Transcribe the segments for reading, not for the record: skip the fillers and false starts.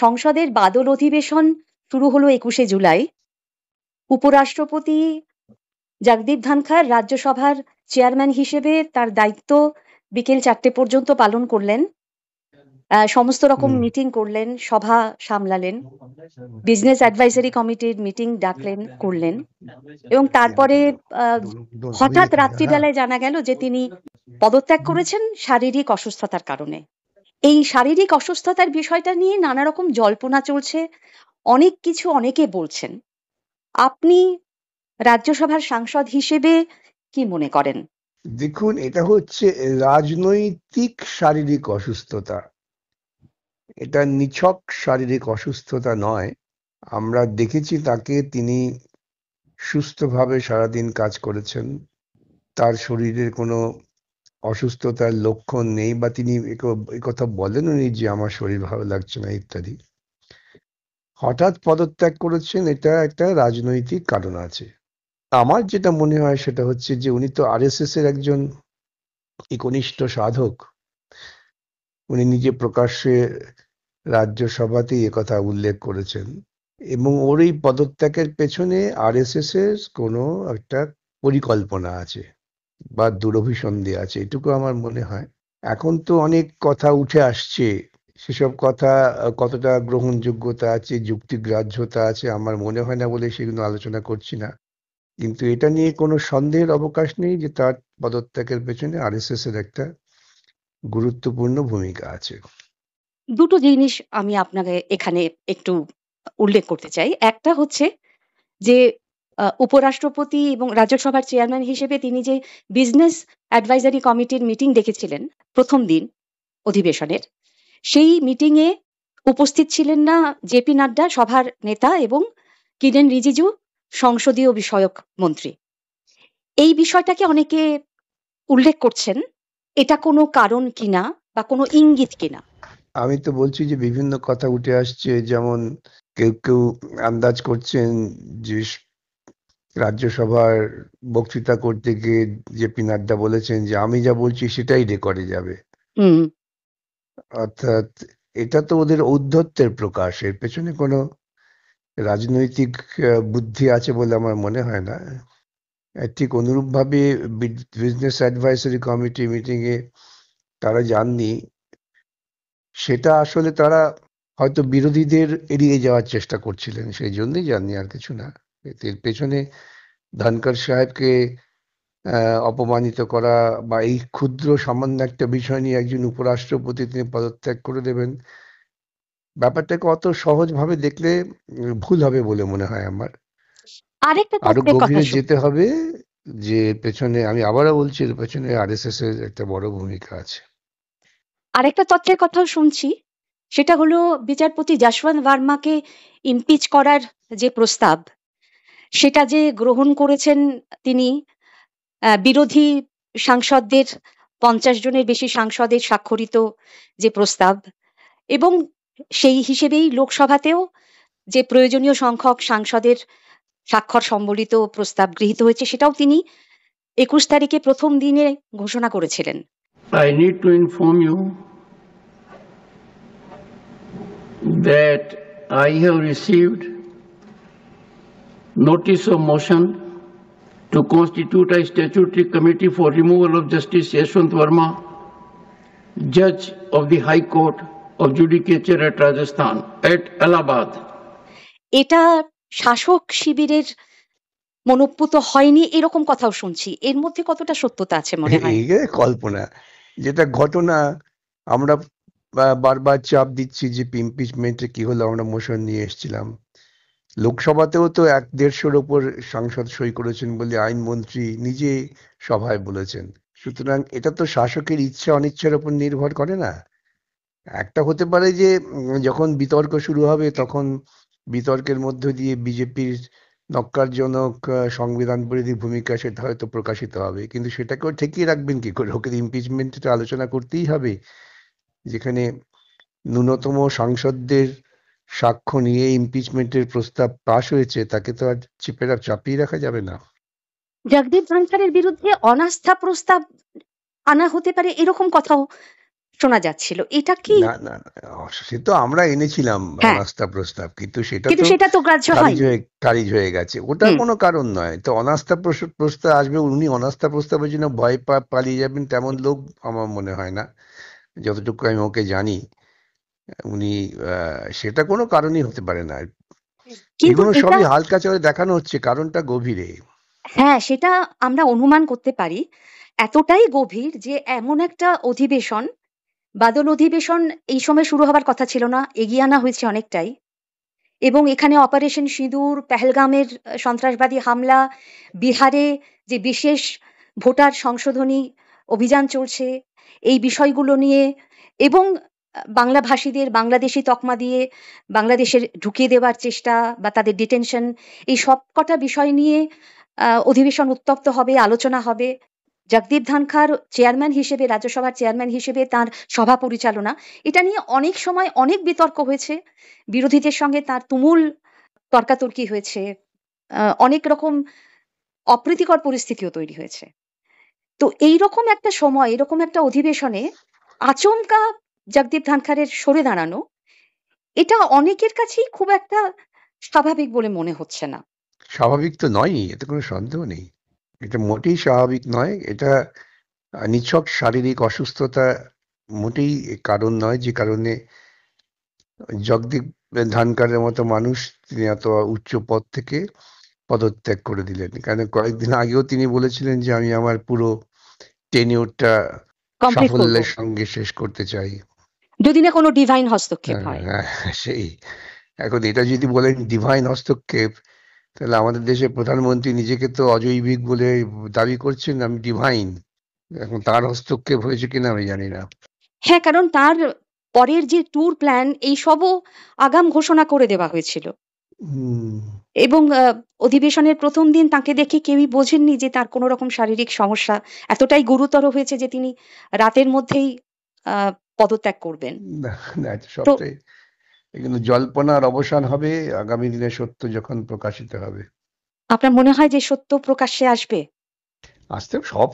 সংসদের বাদল অধিবেশন শুরু হলো 21শে জুলাই। উপরাষ্ট্রপতি জগদীপ ধনখড় রাজ্যসভার চেয়ারম্যান হিসেবে তার দায়িত্ব বিকেল 4টে পর্যন্ত পালন করলেন। সমস্ত রকম মিটিং করলেন, সভা সামলালেন, বিজনেস অ্যাডভাইজারি কমিটির মিটিং করলেন এবং তারপরে হঠাৎ রাত্রিবেলায় জানা গেল যে তিনি পদত্যাগ করেছেন শারীরিক অসুস্থতার কারণে। এই শারীরিক অসুস্থতার বিষয়টা নিয়ে নানা রকম জল্পনা চলছে, অনেক কিছু অনেকে বলছেন। আপনি রাজ্যসভার সাংসদ হিসেবে কি মনে করেন? দেখুন, এটা হচ্ছে রাজনৈতিক শারীরিক অসুস্থতা, এটা নিছক শারীরিক অসুস্থতা নয়। আমরা দেখেছি তাকে, তিনি সুস্থভাবে সারাদিন কাজ করেছেন, তার শরীরের কোনো অসুস্থতার লক্ষণ নেই, বা তিনি কথা বলেননি যে আমার শরীর ভালো লাগছে না ইত্যাদি। হঠাৎ পদত্যাগ করেছেন, এটা একটা রাজনৈতিক কারণ আছে। আমার যেটা মনে হয় সেটা হচ্ছে যে উনি তো আরএসএস এর একজন একনিষ্ঠ সাধক। উনি নিজে প্রকাশ্যে রাজ্যসভাতেই একথা উল্লেখ করেছেন, এবং ওর এই পদত্যাগের পেছনে আরএসএস এর কোনো একটা পরিকল্পনা আছে বা দুরভিসন্ধি আছে, এটুকু আমার মনে হয়। এখন তো অনেক কথা উঠে আসছে, সেসব কথা কতটা গ্রহণযোগ্যতা আছে, যুক্তিগ্রাহ্যতা আছে আমার মনে হয় না বলে সেগুলো আলোচনা করছি না। কিন্তু এটা নিয়ে কোনো সন্দেহের অবকাশ নেই যে তার পদত্যাগের পেছনে আরএসএস এর একটা গুরুত্বপূর্ণ ভূমিকা আছে। দুটো জিনিস আমি আপনাকে এখানে একটু উল্লেখ করতে চাই। একটা হচ্ছে যে উপরাষ্ট্রপতি এবং রাজ্যসভার চেয়ারম্যান হিসেবে তিনি যে বিজনেস অ্যাডভাইজারি কমিটির মিটিং ডেকেছিলেন প্রথম দিন অধিবেশনের, সেই মিটিংয়ে উপস্থিত ছিলেন না জেপি নাড্ডা সভার নেতা এবং কিরেন রিজিজু সংসদীয় বিষয়ক মন্ত্রী। এই বিষয়টাকে অনেকে উল্লেখ করছেন, এটা কোনো কারণ কিনা বা কোনো ইঙ্গিত কিনা? আমি তো বলছি যে বিভিন্ন কথা উঠে আসছে, যেমন কেউ কেউ আন্দাজ করছেন যে রাজ্যসভার বক্তৃতা করতে গিয়ে জেপি নাড্ডা বলেছেন যে আমি যা বলছি সেটাই রেকর্ডে যাবে। অর্থাৎ এটা তো ওদের ঔদ্ধত্যের প্রকাশ, এর পেছনে কোনো রাজনৈতিক বুদ্ধি আছে বলে আমার মনে হয় না। ঠিক অনুরূপভাবে বিজনেস অ্যাডভাইসারি কমিটি মিটিংয়ে তারা যাননি, সেটা আসলে তারা হয়তো বিরোধীদের এড়িয়ে যাওয়ার চেষ্টা করছিলেন, সেই জন্যই যাননি, আর কিছু না। এর পেছনে ধনখড় সাহেবকে অপমানিত করা বা এই ক্ষুদ্র সামান্য একটা বিষয় নিয়ে একজন উপরাষ্ট্রপতি তিনি পদত্যাগ করে দেবেন, ব্যাপারটাকে অত সহজভাবে দেখলে ভুল হবে বলে মনে হয় আমার। আরো গভীরে যেতে হবে, যে পেছনে, আমি আবারও বলছি, এর পেছনে আরএসএস এর একটা বড় ভূমিকা আছে। আরেকটা তথ্যের কথাও শুনছি, সেটা হলো বিচারপতি যশবন্ত ভার্মাকে ইমপিচ করার যে প্রস্তাব, সেটা যে গ্রহণ করেছেন তিনি বিরোধী সাংসদদের 50 জনের বেশি সাংসদের স্বাক্ষরিত যে প্রস্তাব, এবং সেই হিসেবেই লোকসভাতেও যে প্রয়োজনীয় সংখ্যক সাংসদের স্বাক্ষর সম্বলিত প্রস্তাব গৃহীত হয়েছে, সেটাও তিনি 21 তারিখে প্রথম দিনে ঘোষণা করেছিলেন। I need to inform you that I have received notice of motion to constitute a statutory committee for removal of Justice Yashwant Verma, Judge of the High Court of Judicature at Rajasthan, at Allahabad. এটা শাসক শিবিরের মনোপুত হয়নি এরকম কথাও শুনছি, এর মধ্যে কতটা সত্যতা আছে মনে হয়? এই কল্পনা, যেটা ঘটনা, আমরা বারবার চাপ দিচ্ছি যে ইমপিচমেন্টে কি হলো, আমরা মোশন নিয়ে এসেছিলাম, লোকসভাতেও তো 150-র উপর সাংসদ সই করেছেন বলে আইনমন্ত্রী নিজে সভায় বলেছেন। সুতরাং এটা তো শাসকের ইচ্ছা অনিচ্ছার উপর নির্ভর করে না। একটা হতে পারে যে যখন বিতর্ক শুরু হবে তখন বিতর্কের মধ্য দিয়ে বিজেপির নক্কারজনক সংবিধান বিরোধী ভূমিকা সেটা হয়তো প্রকাশিত হবে, কিন্তু সেটাকেও ঠেকিয়ে রাখবেন কি করে? ওকে ইমপিচমেন্টটা আলোচনা করতেই হবে, যেখানে ন্যূনতম সাংসদদের সাক্ষ্য নিয়ে ইমপিচমেন্টের প্রস্তাব পাশ হয়েছে, তাকে তো আর চাপিয়ে রাখা যাবে না। জগদীপ ধনখড়ের বিরুদ্ধে অনাস্থা প্রস্তাব আনা হতে পারে এরকম কথাও শোনা যাচ্ছিল। এটা কি? না না না, সে তো আমরা এনেছিলাম হ্যাঁ, অনাস্থা প্রস্তাব, কিন্তু সেটা কিন্তু তো সেটা তো গ্রাহ্য হয়নি। খারিজ হয়ে গেছে। ওটা হুম। কোনো কারণ নয়। তো অনাস্থা প্রস্তাব আসবে, উনি অনাস্থা প্রস্তাবের জন্য ভয় পালিয়ে যাবেন তেমন লোক আমার মনে হয় না, যতটুকু আমি ওকে জানি। উনি সেটা কোনো কারণই হতে পারে না। কিন্তু এগুলো এটা, সবই হালকা চলে দেখানো হচ্ছে, কারণটা গভীরে। হ্যাঁ, সেটা আমরা অনুমান করতে পারি। এতটাই গভীর যে এমন একটা অধিবেশন, বাদল অধিবেশন এই সময় শুরু হবার কথা ছিল না, এগিয়ে আনা হয়েছে অনেকটাই। এবং এখানে অপারেশন সিঁদুর, পেহেলগামের সন্ত্রাসবাদী হামলা, বিহারে যে বিশেষ ভোটার সংশোধনী অভিযান চলছে, এই বিষয়গুলো নিয়ে, এবং বাংলাভাষীদের বাংলাদেশি তকমা দিয়ে বাংলাদেশের ঢুকিয়ে দেওয়ার চেষ্টা বা তাদের ডিটেনশন, এই সব কটা বিষয় নিয়ে অধিবেশন উত্তপ্ত হবে, আলোচনা হবে। জগদীপ ধনখড় চেয়ারম্যান হিসেবে, রাজ্যসভার চেয়ারম্যান হিসেবে তার সভা পরিচালনা, এটা নিয়ে অনেক সময় অনেক বিতর্ক হয়েছে। বিরোধীদের সঙ্গে তার তুমুল তর্কাতর্কি হয়েছে। অনেক রকম অপ্রীতিকর পরিস্থিতিও তৈরি হয়েছে। তো এইরকম একটা সময়, এরকম একটা অধিবেশনে আচমকা জগদীপ ধনখড়ের সরে দাঁড়ানো, এটা অনেকের কাছেই খুব একটা স্বাভাবিক বলে মনে হচ্ছে না। স্বাভাবিক তো নয়ই, এতে কোনো সন্দেহ নেই। এটা মোটেই স্বাভাবিক নয়। এটা নিছক শারীরিক অসুস্থতা, মোটেই কারণ নয় যে কারণে জগদীপ ধনখড়ের মতো মানুষ তিনি এত উচ্চ পদ থেকে পদত্যাগ করে দিলেন। কারণ কয়েকদিন আগেও তিনি বলেছিলেন যে আমি আমার পুরো টেনিউরটা কমপ্লিট করব, সাফল্যের সঙ্গে শেষ করতে চাই। যদি না কোনো ডিভাইন হস্তক্ষেপ হয়। হ্যাঁ, সেই। এখন এটা যদি বলেন ডিভাইন হস্তক্ষেপ, তাহলে আমাদের দেশের প্রধানমন্ত্রী নিজেকে তো অজৈবিক বলে দাবি করছেন, আমি ডিভাইন। এখন তার হস্তক্ষেপ হয়েছে কিনা আমি জানি না। হ্যাঁ, কারণ তার পরের যে ট্যুর প্ল্যান, এই সবও আগাম ঘোষণা করে দেওয়া হয়েছিল। হুম। এবং অধিবেশনের প্রথম দিন তাকে দেখে কেউই বোঝেননি যে তার কোনো রকম শারীরিক সমস্যা এতটাই গুরুতর হয়েছে যে তিনি রাতের মধ্যেই আহ, পদত্যাগ করবেন। না না, এটা তো সবটাই কিন্তু জল্পনার অবসান হবে আগামী দিনে সত্য যখন প্রকাশিত হবে। আপনার মনে হয় যে সত্য প্রকাশ্যে আসবে? আস্তে সব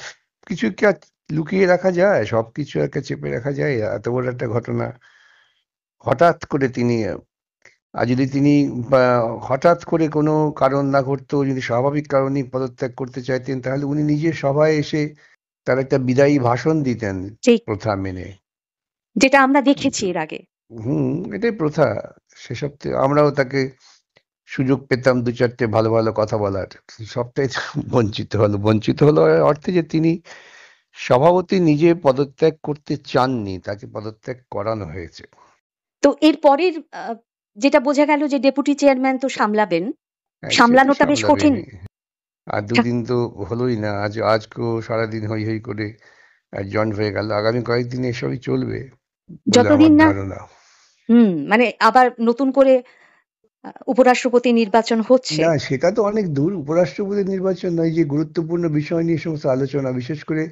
কিছু কি আর লুকিয়ে রাখা যায়? সবকিছু একে চেপে রাখা যায়? এত বড় একটা ঘটনা হঠাৎ করে তিনি, আর যদি তিনি বা হঠাৎ করে কোনো কারণ না ঘটতো, যদি স্বাভাবিক কারণেই পদত্যাগ করতে চাইতেন, তাহলে উনি নিজে সভায় এসে তার একটা বিদায়ী ভাষণ দিতেন ঠিক, প্রথা মেনে। যেটা আমরা দেখেছি কিন্তু এর আগে। এটাই প্রথা। সেসব আমরাও তাকে সুযোগ পেতাম দু চারটে ভালো ভালো কথা বলার, সবটাই তো বঞ্চিত হলো অর্থে যে তিনি সভাপতি নিজে পদত্যাগ করতে চাননি, তাকে পদত্যাগ করানো হয়েছে। তো এর পরের যেটা বোঝা গেল যে ডেপুটি চেয়ারম্যান তো সামলাবেন, হ্যাঁ, সে তো সামলানোটা বেশ কঠিন। সামলাবেনই। আর দুদিন তো হলোই না, আজকেও সারাদিন হই হই করে জয়েন হয়ে গেল। আগামী কয়েকদিন এসবই চলবে বলে আমার যতদিন না, ধারণা। মানে আবার নতুন করে উপরাষ্ট্রপতি নির্বাচন হচ্ছে। না, সেটা তো অনেক দূর। উপরাষ্ট্রপতি নির্বাচন নয়, যে গুরুত্বপূর্ণ বিষয় নিয়ে সমস্ত আলোচনা, বিশেষ করে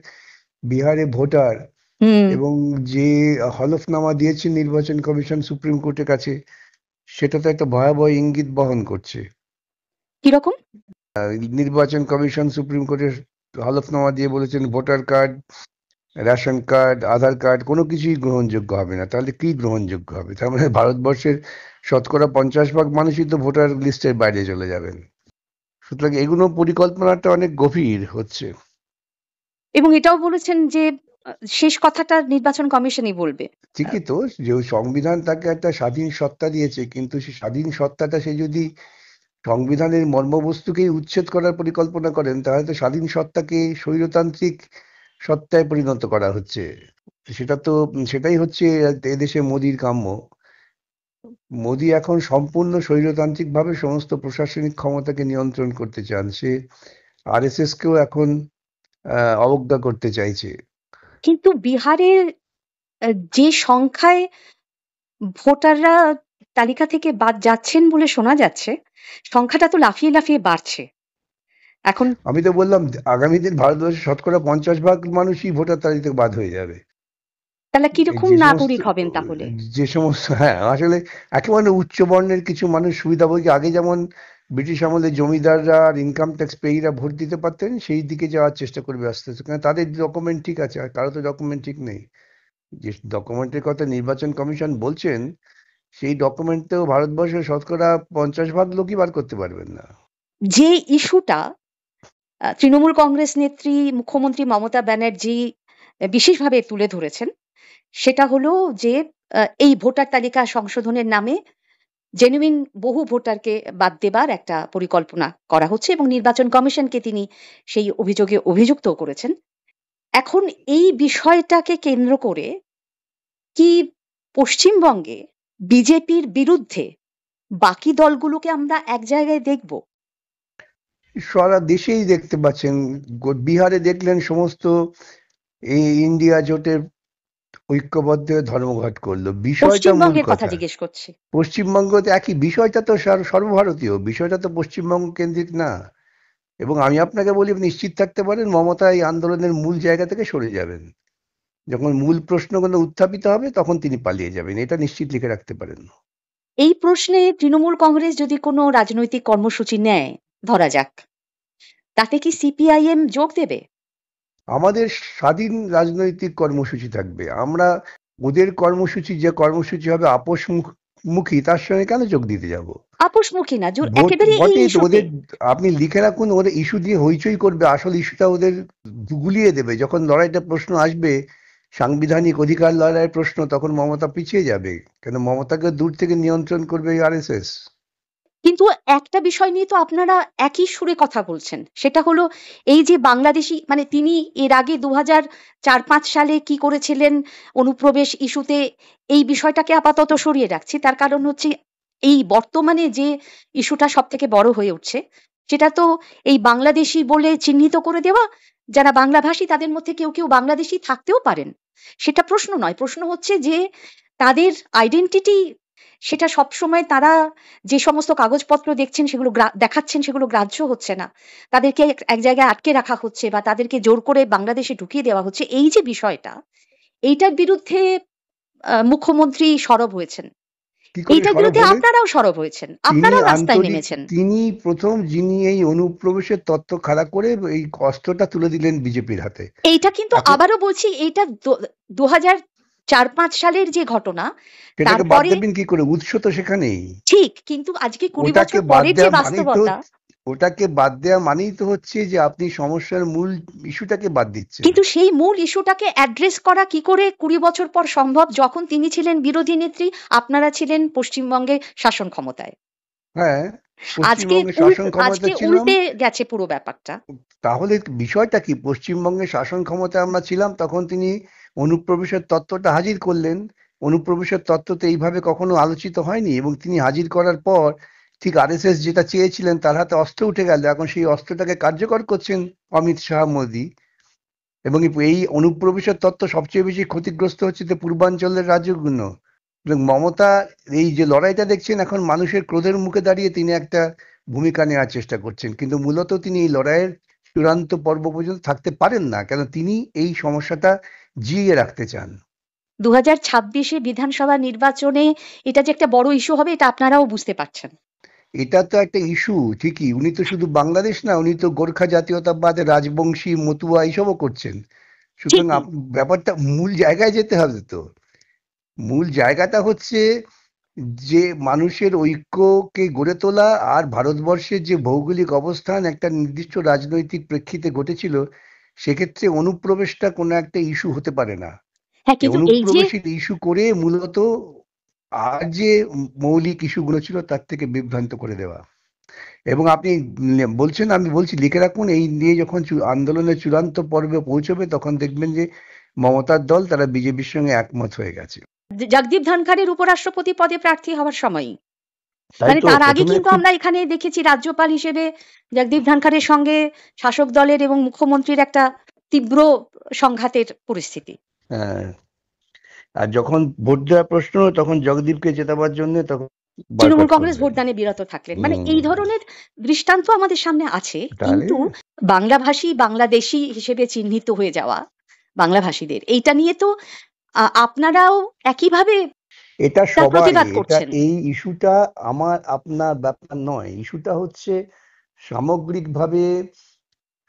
বিহারে ভোটার হুম। এবং যে হলফনামা দিয়েছে নির্বাচন কমিশন সুপ্রিম কোর্টের কাছে, সেটা তো একটা ভয়াবহ ইঙ্গিত বহন করছে। কিরকম? নির্বাচন কমিশন সুপ্রিম কোর্টের হলফনামা দিয়ে বলেছেন ভোটার কার্ড, রেশন কার্ড, আধার কার্ড কোনো কিছুই গ্রহণযোগ্য হবে না। তাহলে কি গ্রহণযোগ্য হবে? তার মানে ভারতবর্ষের শতকরা 50% মানুষই তো ভোটার লিস্টের বাইরে চলে যাবেন। সুতরাং এগুলো পরিকল্পনাটা অনেক গভীর হচ্ছে। এবং এটাও বলেছেন যে শেষ কথাটা নির্বাচন কমিশনই বলবে। ঠিকই তো, যে সংবিধান তাকে একটা স্বাধীন সত্তা দিয়েছে, কিন্তু সেই স্বাধীন সত্তাটা সে যদি সংবিধানের মর্মবস্তুকেই উচ্ছেদ করার পরিকল্পনা করেন, তাহলে তো স্বাধীন সত্তাকে স্বৈরতান্ত্রিক সত্তায় পরিণত করা হচ্ছে। সেটাই হচ্ছে এদেশে মোদির কাম্য। মোদি এখন সম্পূর্ণ স্বৈরতান্ত্রিকভাবে সমস্ত প্রশাসনিক ক্ষমতাকে নিয়ন্ত্রণ করতে চান। সে আরএসএস কেও এখন অবজ্ঞা করতে চাইছে। কিন্তু বিহারের যে সংখ্যায় ভোটাররা তালিকা থেকে বাদ যাচ্ছেন বলে শোনা যাচ্ছে, সংখ্যাটা তো লাফিয়ে লাফিয়ে বাড়ছে এখন। আমি তো বললাম আগামী দিন ভারতবর্ষের শতকরা 50% মানুষই ভোটার তালিকা থেকে বাদ হয়ে যাবে। তাহলে এই কিরকম যে সমস্ত নাগরিক হবেন তাহলে? হ্যাঁ, আসলে একেবারে উচ্চ বর্ণের কিছু মানুষ সুবিধাভোগী, আগে যেমন ব্রিটিশ আমলে জমিদাররা আর ইনকাম ট্যাক্স পেয়ীরা ভোট দিতে পারতেন, সেই দিকে যাওয়ার চেষ্টা করবে আস্তে আস্তে, কারণ তাদের ডকুমেন্ট ঠিক আছে, আর কারো তো ডকুমেন্ট ঠিক নেই। যে ডকুমেন্টের কথা নির্বাচন কমিশন বলছেন, সেই ডকুমেন্টেও ভারতবর্ষের শতকরা 50% লোকই বার করতে পারবেন না। যে ইস্যুটা তৃণমূল কংগ্রেস নেত্রী মুখ্যমন্ত্রী মমতা ব্যানার্জি বিশেষভাবে তুলে ধরেছেন, সেটা হলো যে এই ভোটার তালিকা সংশোধনের নামে জেনুইন বহু ভোটারকে বাদ দেবার একটা পরিকল্পনা করা হচ্ছে এবং নির্বাচন কমিশনকে তিনি সেই অভিযোগে অভিযুক্ত করেছেন। এখন এই বিষয়টাকে কেন্দ্র করে কি পশ্চিমবঙ্গে বিজেপির বিরুদ্ধে বাকি দলগুলোকে আমরা এক জায়গায় দেখব? সারা দেশেই দেখতে পাচ্ছেন, বিহারে দেখলেন সমস্ত এই ইন্ডিয়া জোটের ঐক্যবদ্ধ হয়ে ধর্মঘট করলো। বিষয়টা মূল পশ্চিমবঙ্গের কথা কথা, জিজ্ঞেস করছি। পশ্চিমবঙ্গতে একই বিষয়টা তো সর্বভারতীয়, বিষয়টা তো পশ্চিমবঙ্গ কেন্দ্রিক না। এবং আমি আপনাকে বলি, নিশ্চিত থাকতে পারেন মমতা এই আন্দোলনের মূল জায়গা থেকে সরে যাবেন। যখন মূল প্রশ্নগুলো উত্থাপিত হবে তখন তিনি পালিয়ে যাবেন, এটা নিশ্চিত লিখে রাখতে পারেন। এই প্রশ্নে তৃণমূল কংগ্রেস যদি কোনো রাজনৈতিক কর্মসূচি নেয়, ধরা যাক, তাতে কি সিপিআইএম যোগ দেবে? আমাদের স্বাধীন রাজনৈতিক কর্মসূচি থাকবে। আমরা ওদের কর্মসূচি, যে কর্মসূচি হবে আপোষমুখী, তার সঙ্গে কেন যোগ দিতে যাব? আপোষমুখী না, একেবারে এই বটেই তো, ইস্যুতে। ওদের আপনি লিখে রাখুন, ওদের ইস্যু দিয়ে হইচই করবে, আসল ইস্যুটা ওদের গুলিয়ে দেবে। যখন লড়াইটা প্রশ্ন আসবে, সাংবিধানিক অধিকার লড়াইয়ের প্রশ্ন, তখন মমতা পিছিয়ে যাবে, কেন মমতাকে দূর থেকে নিয়ন্ত্রণ করবে আরএসএস। কিন্তু একটা বিষয় নিয়ে তো আপনারা একই সুরে কথা বলছেন, সেটা হলো এই যে বাংলাদেশি, মানে তিনি এর আগে 2004-05 সালে কি করেছিলেন অনুপ্রবেশ ইস্যুতে, এই বিষয়টাকে আপাতত সরিয়ে রাখছি। তার কারণ হচ্ছে এই বর্তমানে যে ইস্যুটা সব থেকে বড় হয়ে উঠছে, সেটা তো এই বাংলাদেশি বলে চিহ্নিত করে দেওয়া। যারা বাংলাভাষী তাদের মধ্যে কেউ কেউ বাংলাদেশি থাকতেও পারেন, সেটা প্রশ্ন নয়। প্রশ্ন হচ্ছে যে তাদের আইডেন্টিটি, সেটা সবসময় তারা যে সমস্ত কাগজপত্র দেখছেন সেগুলো দেখাচ্ছেন, সেগুলো গ্রাহ্য হচ্ছে না, তাদেরকে এক জায়গায় আটকে রাখা হচ্ছে বা তাদেরকে জোর করে বাংলাদেশে ঢুকিয়ে দেওয়া হচ্ছে। এই যে বিষয়টা, এইটার বিরুদ্ধে মুখ্যমন্ত্রী সরব হয়েছেন, কি করে এইটার সরব বিরুদ্ধে হলেন? আপনারাও সরব হয়েছেন, তিনি আপনারাও রাস্তায় আন্তরিক, নেমেছেন। তিনি প্রথম যিনি এই অনুপ্রবেশের তত্ত্ব খাড়া করে এই অস্ত্রটা তুলে দিলেন বিজেপির হাতে। এইটা কিন্তু এখন আবারও বলছি, এইটা 2004-05 সালের যে ঘটনা, সেটাকে বাদ তারপরে দেবেন কি করে? উৎস তো সেখানেই। ঠিক, কিন্তু আজকে 20 ওটাকে বছর বাদ পরের যে দেওয়া মানেই তো, বাস্তবতা। ওটাকে বাদ দেওয়া মানেই তো হচ্ছে যে আপনি সমস্যার মূল ইস্যুটাকে বাদ দিচ্ছেন। কিন্তু সেই মূল ইস্যুটাকে অ্যাড্রেস করা কি করে 20 বছর পর সম্ভব, যখন তিনি ছিলেন বিরোধী নেত্রী, আপনারা ছিলেন পশ্চিমবঙ্গে শাসন ক্ষমতায়? হ্যাঁ, আজকে পশ্চিমবঙ্গে শাসন আজকে ক্ষমতা ছিলাম। উল্টে গেছে পুরো ব্যাপারটা। তাহলে বিষয়টা কি? পশ্চিমবঙ্গে শাসন ক্ষমতায় আমরা ছিলাম, তখন তিনি অনুপ্রবেশের তত্ত্বটা হাজির করলেন। অনুপ্রবেশের তত্ত্ব তো এইভাবে কখনো আলোচিত হয়নি, এবং তিনি হাজির করার পর ঠিক আরএসএস যেটা চেয়েছিলেন, তার হাতে অস্ত্র উঠে গেল। এখন সেই অস্ত্রটাকে কার্যকর করছেন অমিত শাহ, মোদী। এবং এই অনুপ্রবেশের তত্ত্ব সবচেয়ে বেশি ক্ষতিগ্রস্ত হচ্ছে তো পূর্বাঞ্চলের রাজ্যগুলো। এবং মমতা এই যে লড়াইটা দেখছেন, এখন মানুষের ক্রোধের মুখে দাঁড়িয়ে তিনি একটা ভূমিকা নেওয়ার চেষ্টা করছেন, কিন্তু মূলত তিনি এই লড়াইয়ের চূড়ান্ত পর্ব পর্যন্ত থাকতে পারেন না, কেন তিনি এই সমস্যাটা জিইয়ে রাখতে চান। 2026-এ বিধানসভা নির্বাচনে এটা যে একটা বড় ইস্যু হবে, এটা আপনারাও বুঝতে পারছেন। এটা তো একটা ইস্যু ঠিকই, উনি তো শুধু বাংলাদেশ না, উনি তো গোর্খা জাতীয়তাবাদ, রাজবংশী, মতুয়া এইসবও করছেন। সুতরাং ঠিকই, ব্যাপারটা মূল জায়গায় যেতে হবে। তো মূল জায়গাটা হচ্ছে যে মানুষের ঐক্যকে গড়ে তোলা, আর ভারতবর্ষের যে ভৌগোলিক অবস্থান একটা নির্দিষ্ট রাজনৈতিক প্রেক্ষিতে ঘটেছিল, সেক্ষেত্রে অনুপ্রবেশটা কোনো একটা ইস্যু হতে পারে না। হ্যাঁ, এই কিন্তু এই যে অনুপ্রবেশের ইস্যু করে মূলত আর যে মৌলিক ইস্যুগুলো ছিল তার থেকে বিভ্রান্ত করে দেওয়া। এবং আপনি বলছেন, আমি বলছি লিখে রাখুন, এই নিয়ে যখন আন্দোলনের চূড়ান্ত পর্বে পৌঁছবে, তখন দেখবেন যে মমতার দল তারা বিজেপির সঙ্গে একমত হয়ে গেছে। জগদীপ ধনখড়ের উপরাষ্ট্রপতি পদে প্রার্থী হওয়ার সময়ই, তাই মানে তো তার আগে প্রথমে কিন্তু খুব আমরা এখানে দেখেছি রাজ্যপাল হিসেবে জগদীপ ধনখড়ের সঙ্গে শাসক দলের এবং মুখ্যমন্ত্রীর একটা তীব্র সংঘাতের পরিস্থিতি। হ্যাঁ, আর যখন ভোট দেওয়ার প্রশ্ন, তখন জগদীপকে জেতাবার জন্য তখন তৃণমূল বয়কট কংগ্রেস করলেন। ভোটদানে বিরত থাকলেন, মানে এই ধরনের দৃষ্টান্ত আমাদের সামনে আছে। তাহলে কিন্তু বাংলাভাষী, বাংলাদেশি হিসেবে চিহ্নিত হয়ে যাওয়া বাংলাভাষীদের, এইটা নিয়ে তো আপনারাও একইভাবে এটা তার সবাই, প্রতিবাদ এটা করছেন। এই ইস্যুটা আমার আপনার ব্যাপার নয়। ইস্যুটা হচ্ছে সামগ্রিকভাবে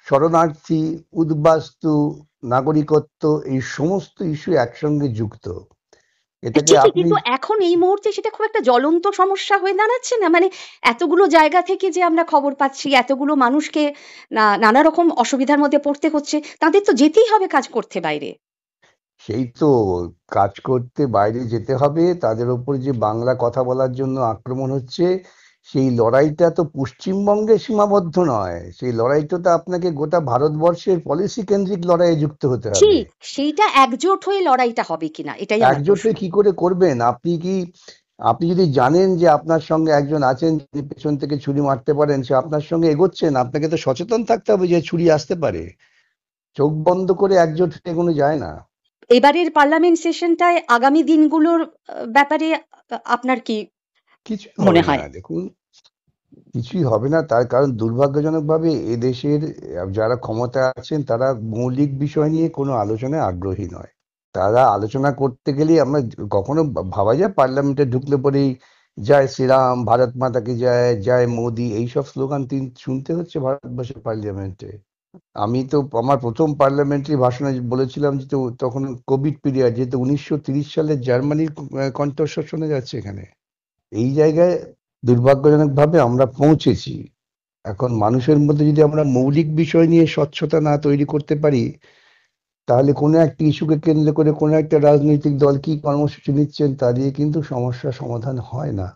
শরণার্থী, উদ্বাস্তু, নাগরিকত্ব, এই সমস্ত ইস্যু একসঙ্গে যুক্ত। এটাকে ঠিকই, আপনি কিন্তু এখন এই মুহূর্তে সেটা খুব একটা জ্বলন্ত সমস্যা হয়ে দাঁড়াচ্ছে না? মানে এতগুলো জায়গা থেকে যে আমরা খবর পাচ্ছি, এতগুলো মানুষকে নানা রকম অসুবিধার মধ্যে পড়তে হচ্ছে, তাদের তো যেতেই হবে কাজ করতে বাইরে। সেই তো কাজ করতে বাইরে যেতে হবে, তাদের উপর যে বাংলা কথা বলার জন্য আক্রমণ হচ্ছে, সেই লড়াইটা তো পশ্চিমবঙ্গে সীমাবদ্ধ নয়, সেই লড়াইটা তো আপনাকে গোটা ভারতবর্ষের পলিসি কেন্দ্রিক লড়াইয়ে যুক্ত হতে হবে। ঠিক, সেইটা একজোট হয়ে লড়াইটা হবে কিনা এটাই আমার একজোট প্রশ্ন। হয়ে কি করে করবেন? আপনি যদি জানেন যে আপনার সঙ্গে একজন আছেন যিনি পেছন থেকে ছুরি মারতে পারেন, সে আপনার সঙ্গে এগোচ্ছেন, আপনাকে তো সচেতন থাকতে হবে যে ছুরি আসতে পারে। চোখ বন্ধ করে একজোট হয়ে এগোনো যায় না। এবারের পার্লামেন্ট সেশনটায় আগামী দিনগুলোর ব্যাপারে আপনার কি কিছু মনে হবে না, হয়? দেখুন, কিছুই হবে না। তার কারণ দুর্ভাগ্যজনকভাবে এদেশের যারা ক্ষমতায় আছেন তারা মৌলিক বিষয় নিয়ে কোনো আলোচনায় আগ্রহী নয়। তারা আলোচনা করতে গেলে আমরা কখনো ভাবা যায় পার্লামেন্টে ঢুকলে পরেই জয় শ্রীরাম, ভারত মাতা কি জয়, জয় মোদি, এইসব স্লোগান শুনতে হচ্ছে ভারতবর্ষের পার্লামেন্টে। আমি তো আমার প্রথম পার্লামেন্টারি ভাষণে বলেছিলাম যে তখন কোভিড পিরিয়ড, যেহেতু 1930 সালে জার্মানির কণ্ঠস্বর শোনা যাচ্ছে এখানে। এই জায়গায় দুর্ভাগ্যজনকভাবে আমরা পৌঁছেছি। এখন মানুষের মধ্যে যদি আমরা মৌলিক বিষয় নিয়ে স্বচ্ছতা না তৈরি করতে পারি, তাহলে কোনো একটা ইস্যুকে কেন্দ্র করে কোনো একটা রাজনৈতিক দল কি কর্মসূচি নিচ্ছেন তা দিয়ে কিন্তু সমস্যার সমাধান হয় না।